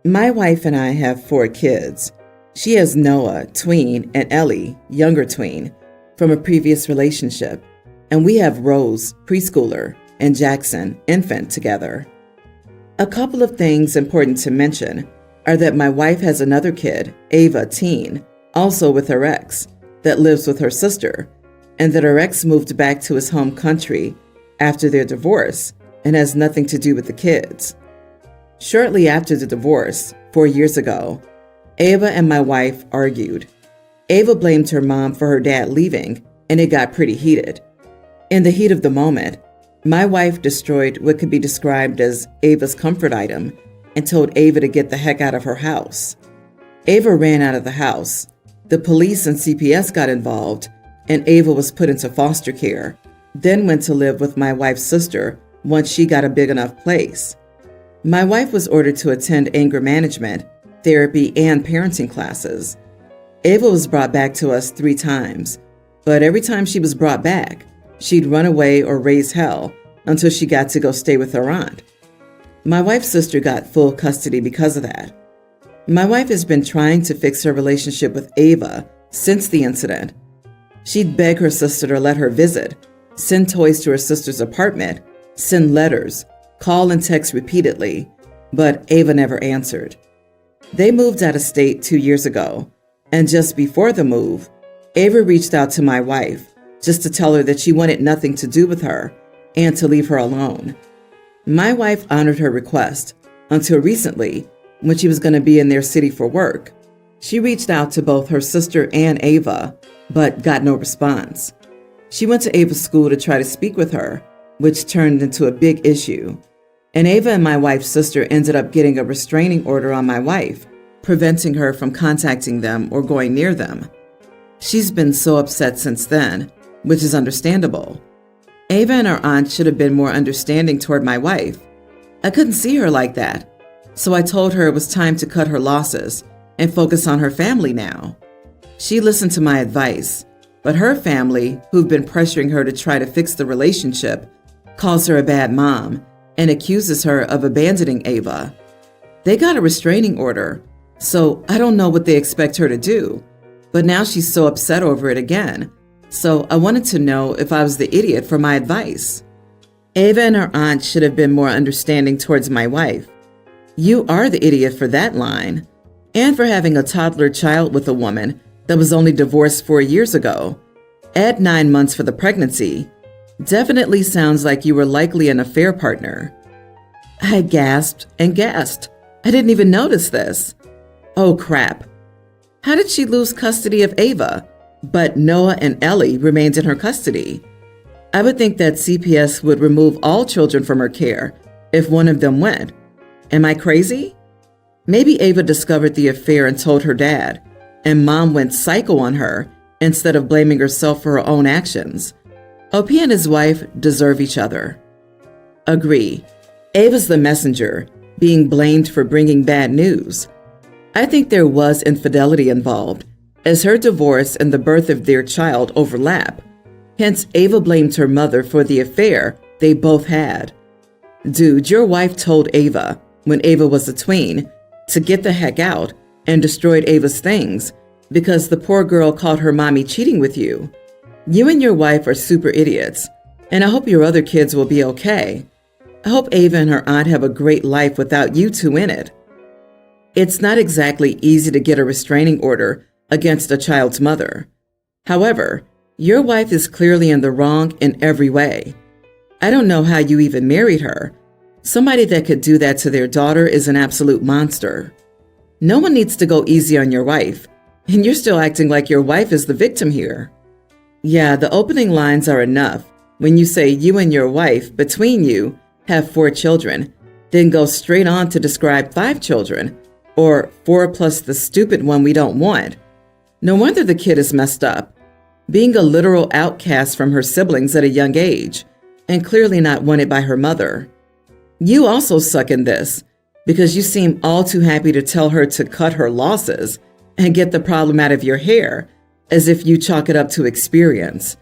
My wife and I have 4 kids. She has Noah, tween, and Ellie, younger tween, from a previous relationship. And we have Rose, preschooler, and Jackson, infant, together. A couple of things important to mention are that my wife has another kid, Ava, teen, also with her ex, that lives with her sister, and that her ex moved back to his home country after their divorce and has nothing to do with the kids. Shortly after the divorce, 4 years ago, Ava and my wife argued. Ava blamed her mom for her dad leaving, and it got pretty heated. In the heat of the moment, my wife destroyed what could be described as Ava's comfort item and told Ava to get the heck out of her house. Ava ran out of the house. The police and CPS got involved, and Ava was put into foster care, then went to live with my wife's sister once she got a big enough place. My wife was ordered to attend anger management, therapy, and parenting classes. Ava was brought back to us 3 times, but every time she was brought back, she'd run away or raise hell until she got to go stay with her aunt. My wife's sister got full custody because of that. My wife has been trying to fix her relationship with Ava since the incident. She'd beg her sister to let her visit, send toys to her sister's apartment, send letters, call and text repeatedly, but Ava never answered. They moved out of state 2 years ago, and just before the move, Ava reached out to my wife just to tell her that she wanted nothing to do with her and to leave her alone. My wife honored her request until recently, when she was going to be in their city for work. She reached out to both her sister and Ava, but got no response. She went to Ava's school to try to speak with her, which turned into a big issue. And Ava and my wife's sister ended up getting a restraining order on my wife, preventing her from contacting them or going near them. She's been so upset since then, which is understandable. Ava and her aunt should have been more understanding toward my wife. I couldn't see her like that, so I told her it was time to cut her losses and focus on her family now. She listened to my advice, but her family, who've been pressuring her to try to fix the relationship, calls her a bad mom and accuses her of abandoning Ava. They got a restraining order, so I don't know what they expect her to do, but now she's so upset over it again, so I wanted to know if I was the idiot for my advice. Ava and her aunt should have been more understanding towards my wife. You are the idiot for that line, and for having a toddler child with a woman that was only divorced 4 years ago. Add 9 months for the pregnancy. Definitely sounds like you were likely an affair partner. I gasped and gasped. I didn't even notice this. Oh crap. How did she lose custody of Ava, but Noah and Ellie remained in her custody? I would think that CPS would remove all children from her care if one of them went. Am I crazy? Maybe Ava discovered the affair and told her dad, and mom went psycho on her instead of blaming herself for her own actions. OP and his wife deserve each other. Agree. Ava's the messenger, being blamed for bringing bad news. I think there was infidelity involved, as her divorce and the birth of their child overlap. Hence, Ava blamed her mother for the affair they both had. Dude, your wife told Ava, when Ava was a tween, to get the heck out and destroyed Ava's things because the poor girl caught her mommy cheating with you. You and your wife are super idiots, and I hope your other kids will be okay. I hope Ava and her aunt have a great life without you two in it. It's not exactly easy to get a restraining order against a child's mother. However, your wife is clearly in the wrong in every way. I don't know how you even married her. Somebody that could do that to their daughter is an absolute monster. No one needs to go easy on your wife, and you're still acting like your wife is the victim here. Yeah, the opening lines are enough when you say you and your wife, between you, have 4 children, then go straight on to describe 5 children, or 4 plus the stupid one we don't want. No wonder the kid is messed up, being a literal outcast from her siblings at a young age, and clearly not wanted by her mother. You also suck in this, because you seem all too happy to tell her to cut her losses and get the problem out of your hair, as if you chalk it up to experience,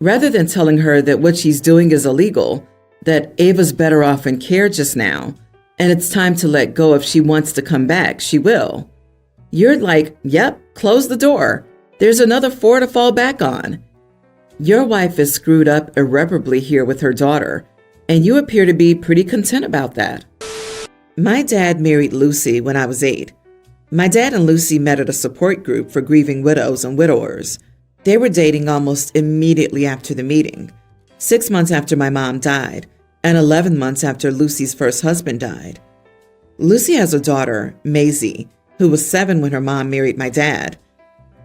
rather than telling her that what she's doing is illegal, that Ava's better off in care just now, and it's time to let go. If she wants to come back, she will. You're like, yep, close the door. There's another 4 to fall back on. Your wife is screwed up irreparably here with her daughter, and you appear to be pretty content about that. My dad married Lucy when I was 8. My dad and Lucy met at a support group for grieving widows and widowers. They were dating almost immediately after the meeting, 6 months after my mom died, and 11 months after Lucy's first husband died. Lucy has a daughter, Maisie, who was 7 when her mom married my dad.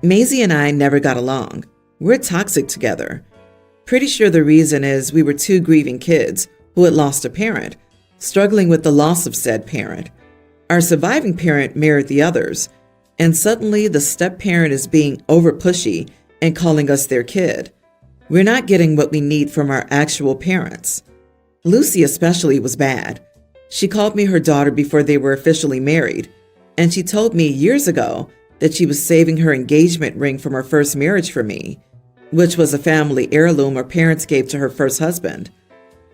Maisie and I never got along. We're toxic together. Pretty sure the reason is we were 2 grieving kids who had lost a parent, struggling with the loss of said parent. Our surviving parent married the others, and suddenly the step-parent is being over-pushy and calling us their kid. We're not getting what we need from our actual parents. Lucy especially was bad. She called me her daughter before they were officially married, and she told me years ago that she was saving her engagement ring from her first marriage for me, which was a family heirloom her parents gave to her first husband.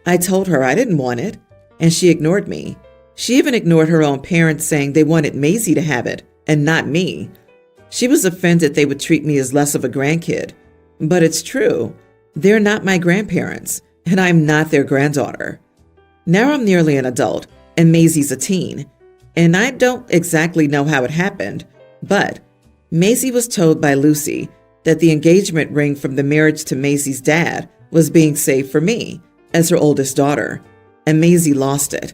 I told her I didn't want it, and she ignored me. She even ignored her own parents, saying they wanted Maisie to have it and not me. She was offended they would treat me as less of a grandkid. But it's true. They're not my grandparents, and I'm not their granddaughter. Now I'm nearly an adult, and Maisie's a teen. And I don't exactly know how it happened, but Maisie was told by Lucy that the engagement ring from the marriage to Maisie's dad was being saved for me as her oldest daughter, and Maisie lost it.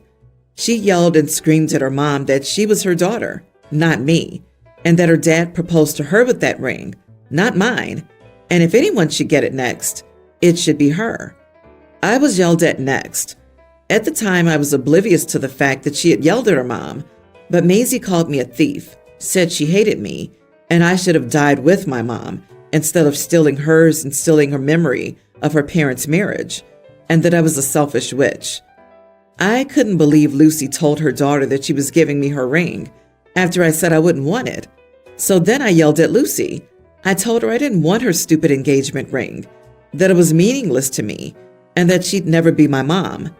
She yelled and screamed at her mom that she was her daughter, not me, and that her dad proposed to her with that ring, not mine, and if anyone should get it next, it should be her. I was yelled at next. At the time, I was oblivious to the fact that she had yelled at her mom, but Maisie called me a thief, said she hated me, and I should have died with my mom instead of stealing hers and stealing her memory of her parents' marriage, and that I was a selfish witch. I couldn't believe Lucy told her daughter that she was giving me her ring after I said I wouldn't want it. So then I yelled at Lucy. I told her I didn't want her stupid engagement ring, that it was meaningless to me, and that she'd never be my mom.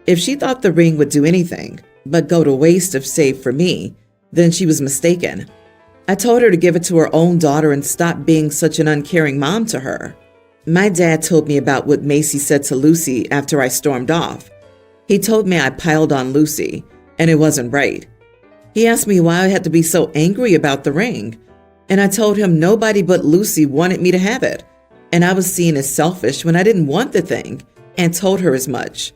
If she thought the ring would do anything but go to waste if saved for me, then she was mistaken. I told her to give it to her own daughter and stop being such an uncaring mom to her. My dad told me about what Maisie said to Lucy after I stormed off. He told me I piled on Lucy, and it wasn't right. He asked me why I had to be so angry about the ring, and I told him nobody but Lucy wanted me to have it, and I was seen as selfish when I didn't want the thing, and told her as much.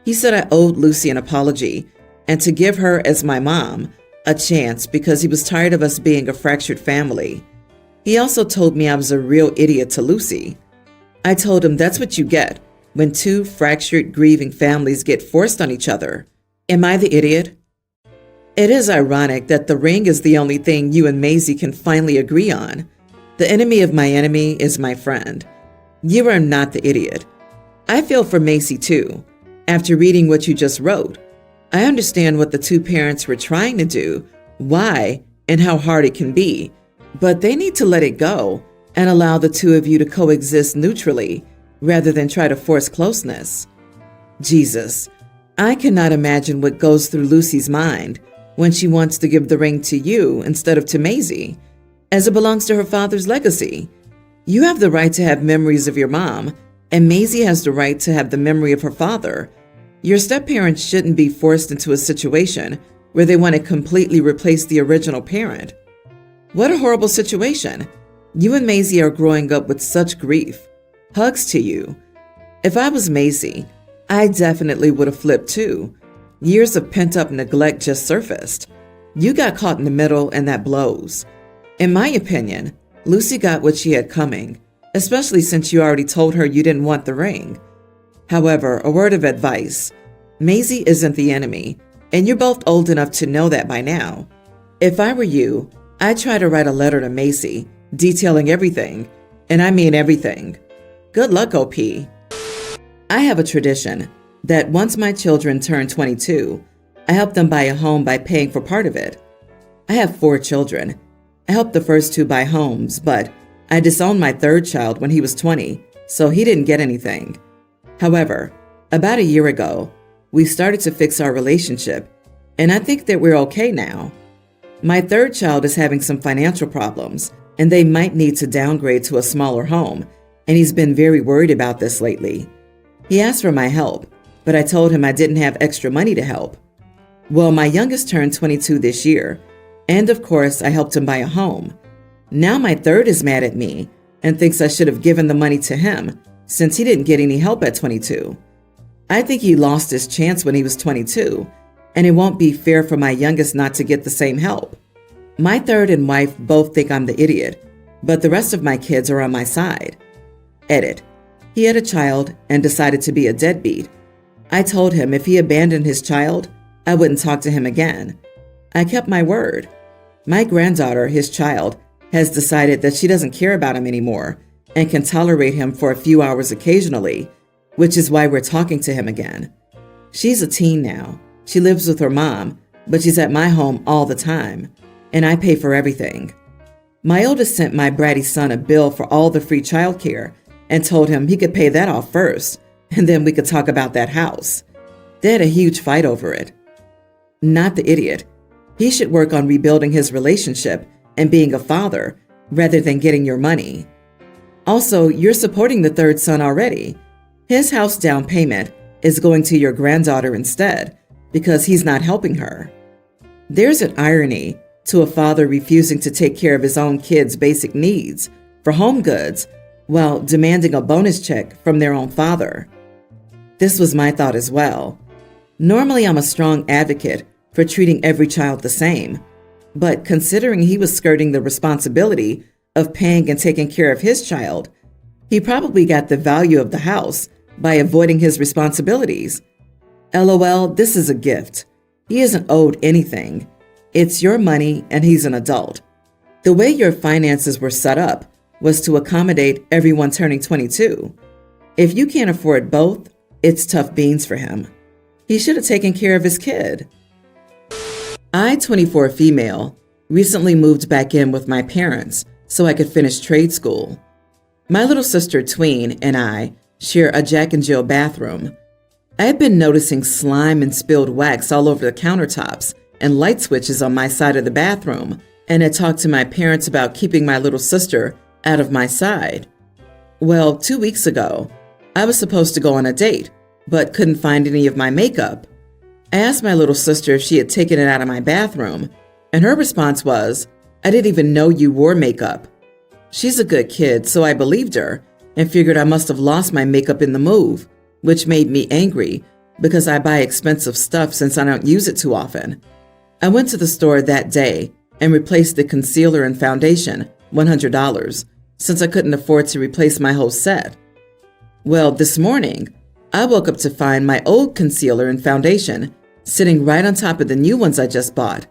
He said I owed Lucy an apology, and to give her, as my mom, a chance because he was tired of us being a fractured family. He also told me I was a real idiot to Lucy. I told him that's what you get when 2 fractured, grieving families get forced on each other. Am I the idiot? It is ironic that the ring is the only thing you and Maisie can finally agree on. The enemy of my enemy is my friend. You are not the idiot. I feel for Maisie too. After reading what you just wrote, I understand what the 2 parents were trying to do, why, and how hard it can be, but they need to let it go and allow the 2 of you to coexist neutrally rather than try to force closeness. Jesus, I cannot imagine what goes through Lucy's mind when she wants to give the ring to you instead of to Maisie, as it belongs to her father's legacy. You have the right to have memories of your mom, and Maisie has the right to have the memory of her father. Your step-parents shouldn't be forced into a situation where they want to completely replace the original parent. What a horrible situation. You and Maisie are growing up with such grief. Hugs to you. If I was Maisie, I definitely would have flipped too. Years of pent-up neglect just surfaced. You got caught in the middle, and that blows. In my opinion, Lucy got what she had coming, especially since you already told her you didn't want the ring. However, a word of advice. Maisie isn't the enemy, and you're both old enough to know that by now. If I were you, I'd try to write a letter to Maisie, detailing everything, and I mean everything. Good luck, OP. I have a tradition that once my children turn 22, I help them buy a home by paying for part of it. I have 4 children. I helped the first 2 buy homes, but I disowned my 3rd child when he was 20, so he didn't get anything. However, about a year ago, we started to fix our relationship, and I think that we're okay now. My third child is having some financial problems, and they might need to downgrade to a smaller home, and he's been very worried about this lately. He asked for my help, but I told him I didn't have extra money to help. Well, my youngest turned 22 this year, and of course, I helped him buy a home. Now my third is mad at me and thinks I should have given the money to him since he didn't get any help at 22. I think he lost his chance when he was 22, and it won't be fair for my youngest not to get the same help. My third and wife both think I'm the idiot, but the rest of my kids are on my side. Edit. He had a child and decided to be a deadbeat. I told him if he abandoned his child, I wouldn't talk to him again. I kept my word. My granddaughter, his child, has decided that she doesn't care about him anymore and can tolerate him for a few hours occasionally, which is why we're talking to him again. She's a teen now. She lives with her mom, but she's at my home all the time, and I pay for everything. My oldest sent my bratty son a bill for all the free childcare and told him he could pay that off first, and then we could talk about that house. They had a huge fight over it. Not the idiot. He should work on rebuilding his relationship and being a father rather than getting your money. Also, you're supporting the third son already. His house down payment is going to your granddaughter instead because he's not helping her. There's an irony to a father refusing to take care of his own kids' basic needs for home goods while demanding a bonus check from their own father. This was my thought as well. Normally, I'm a strong advocate for treating every child the same, but considering he was skirting the responsibility of paying and taking care of his child, he probably got the value of the house by avoiding his responsibilities. LOL, this is a gift. He isn't owed anything. It's your money and he's an adult. The way your finances were set up was to accommodate everyone turning 22. If you can't afford both, it's tough beans for him. He should have taken care of his kid. I, 24 female, recently moved back in with my parents so I could finish trade school. My little sister Tween and I share a Jack and Jill bathroom. I had been noticing slime and spilled wax all over the countertops and light switches on my side of the bathroom and had talked to my parents about keeping my little sister out of my side. Well, 2 weeks ago, I was supposed to go on a date, but couldn't find any of my makeup. I asked my little sister if she had taken it out of my bathroom, and her response was, "I didn't even know you wore makeup." She's a good kid, so I believed her and figured I must have lost my makeup in the move, which made me angry because I buy expensive stuff since I don't use it too often. I went to the store that day and replaced the concealer and foundation, $100, since I couldn't afford to replace my whole set. Well, this morning, I woke up to find my old concealer and foundation sitting right on top of the new ones I just bought.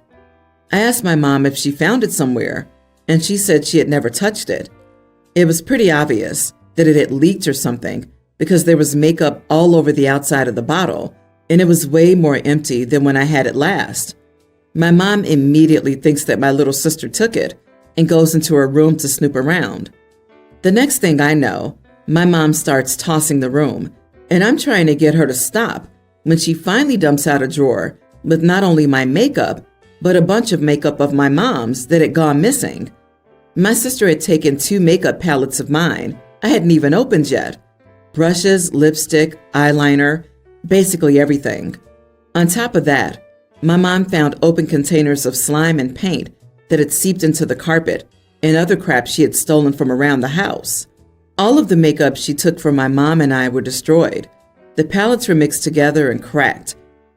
I asked my mom if she found it somewhere, and she said she had never touched it. It was pretty obvious that it had leaked or something because there was makeup all over the outside of the bottle, and it was way more empty than when I had it last. My mom immediately thinks that my little sister took it and goes into her room to snoop around. The next thing I know, my mom starts tossing the room, and I'm trying to get her to stop when she finally dumps out a drawer with not only my makeup, but a bunch of makeup of my mom's that had gone missing. My sister had taken 2 makeup palettes of mine I hadn't even opened yet. Brushes, lipstick, eyeliner, basically everything. On top of that, my mom found open containers of slime and paint that had seeped into the carpet and other crap she had stolen from around the house. All of the makeup she took from my mom and I were destroyed. The palettes were mixed together and cracked.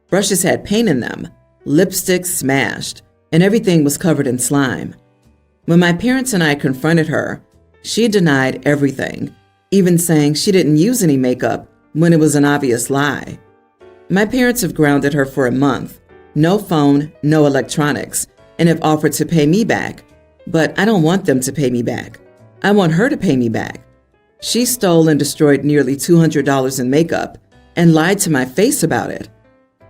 Brushes had paint in them, lipstick smashed, and everything was covered in slime. When my parents and I confronted her, she denied everything, even saying she didn't use any makeup when it was an obvious lie. My parents have grounded her for a month. No phone, no electronics, and have offered to pay me back. But I don't want them to pay me back. I want her to pay me back. She stole and destroyed nearly $200 in makeup and lied to my face about it.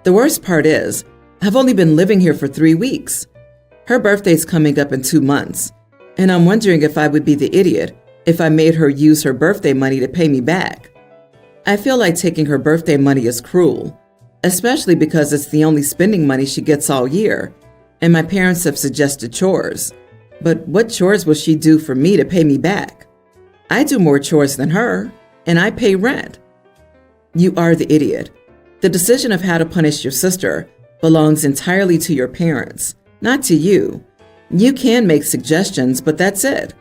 The worst part is, I've only been living here for 3 weeks. Her birthday's coming up in 2 months, and I'm wondering if I would be the idiot if I made her use her birthday money to pay me back. I feel like taking her birthday money is cruel, especially because it's the only spending money she gets all year, and my parents have suggested chores. But what chores will she do for me to pay me back? I do more chores than her, and I pay rent. You are the idiot. The decision of how to punish your sister belongs entirely to your parents, not to you. You can make suggestions, but that's it.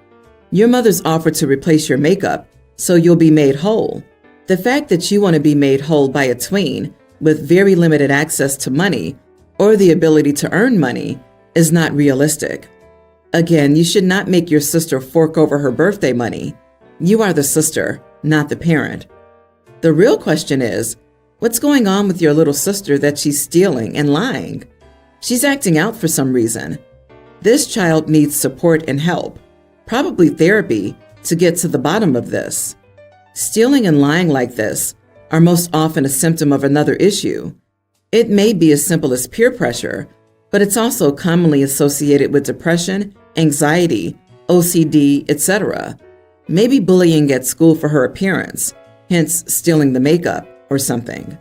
Your mother's offered to replace your makeup, so you'll be made whole. The fact that you want to be made whole by a tween with very limited access to money or the ability to earn money is not realistic. Again, you should not make your sister fork over her birthday money. You are the sister, not the parent. The real question is, what's going on with your little sister that she's stealing and lying? She's acting out for some reason. This child needs support and help, probably therapy, to get to the bottom of this. Stealing and lying like this are most often a symptom of another issue. It may be as simple as peer pressure, but it's also commonly associated with depression, anxiety, OCD, etc. Maybe bullying at school for her appearance, hence stealing the makeup or something.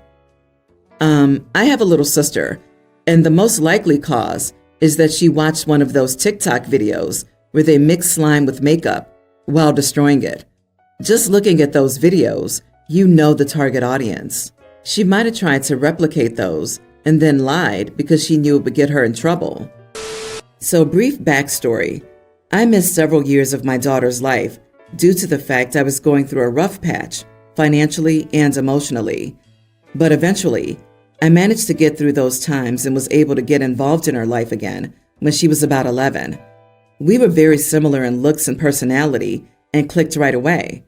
I have a little sister, and the most likely cause is that she watched one of those TikTok videos where they mix slime with makeup while destroying it. Just looking at those videos, you know the target audience. She might have tried to replicate those and then lied because she knew it would get her in trouble. So, brief backstory. I missed several years of my daughter's life due to the fact I was going through a rough patch, financially and emotionally. But eventually, I managed to get through those times and was able to get involved in her life again when she was about 11. We were very similar in looks and personality and clicked right away.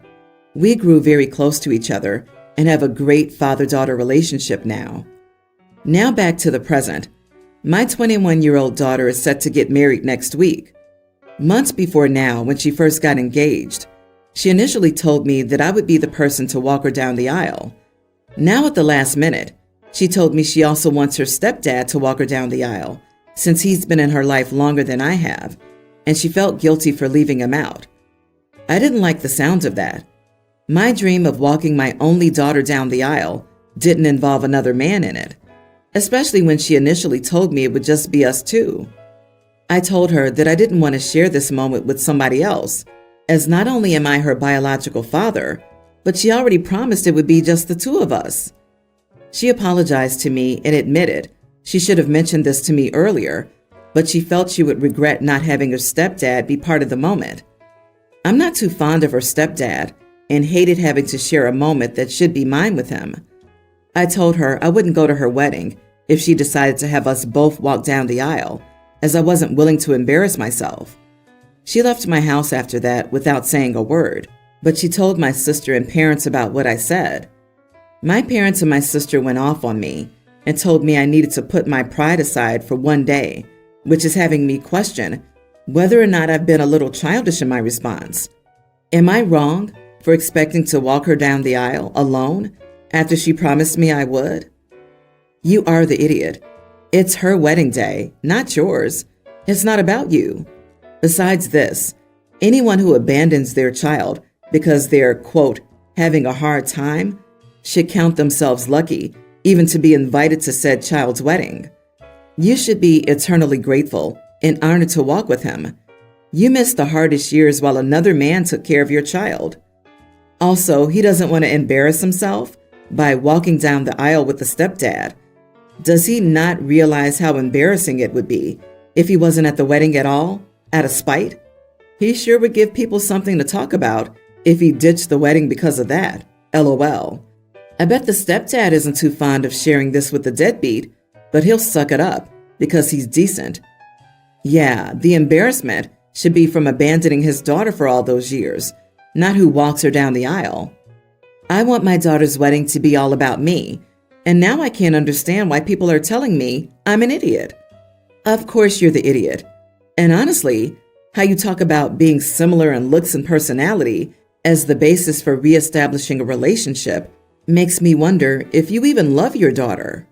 We grew very close to each other and have a great father-daughter relationship now. Now back to the present. My 21-year-old daughter is set to get married next week. Months before now, when she first got engaged, she initially told me that I would be the person to walk her down the aisle. Now at the last minute, she told me she also wants her stepdad to walk her down the aisle, since he's been in her life longer than I have, and she felt guilty for leaving him out. I didn't like the sound of that. My dream of walking my only daughter down the aisle didn't involve another man in it, especially when she initially told me it would just be us two. I told her that I didn't want to share this moment with somebody else, as not only am I her biological father, but she already promised it would be just the two of us. She apologized to me and admitted she should have mentioned this to me earlier, but she felt she would regret not having her stepdad be part of the moment. I'm not too fond of her stepdad and hated having to share a moment that should be mine with him. I told her I wouldn't go to her wedding if she decided to have us both walk down the aisle, as I wasn't willing to embarrass myself. She left my house after that without saying a word, but she told my sister and parents about what I said. My parents and my sister went off on me and told me I needed to put my pride aside for one day, which is having me question whether or not I've been a little childish in my response. Am I wrong for expecting to walk her down the aisle alone after she promised me I would? You are the idiot. It's her wedding day, not yours. It's not about you. Besides this, anyone who abandons their child because they're, quote, having a hard time should count themselves lucky even to be invited to said child's wedding. You should be eternally grateful and honored to walk with him. You missed the hardest years while another man took care of your child. Also, he doesn't want to embarrass himself by walking down the aisle with the stepdad. Does he not realize how embarrassing it would be if he wasn't at the wedding at all, out of spite? He sure would give people something to talk about if he ditched the wedding because of that. LOL. I bet the stepdad isn't too fond of sharing this with the deadbeat, but he'll suck it up because he's decent. Yeah, the embarrassment should be from abandoning his daughter for all those years, not who walks her down the aisle. I want my daughter's wedding to be all about me, and now I can't understand why people are telling me I'm an idiot. Of course you're the idiot. And honestly, how you talk about being similar in looks and personality as the basis for reestablishing a relationship makes me wonder if you even love your daughter.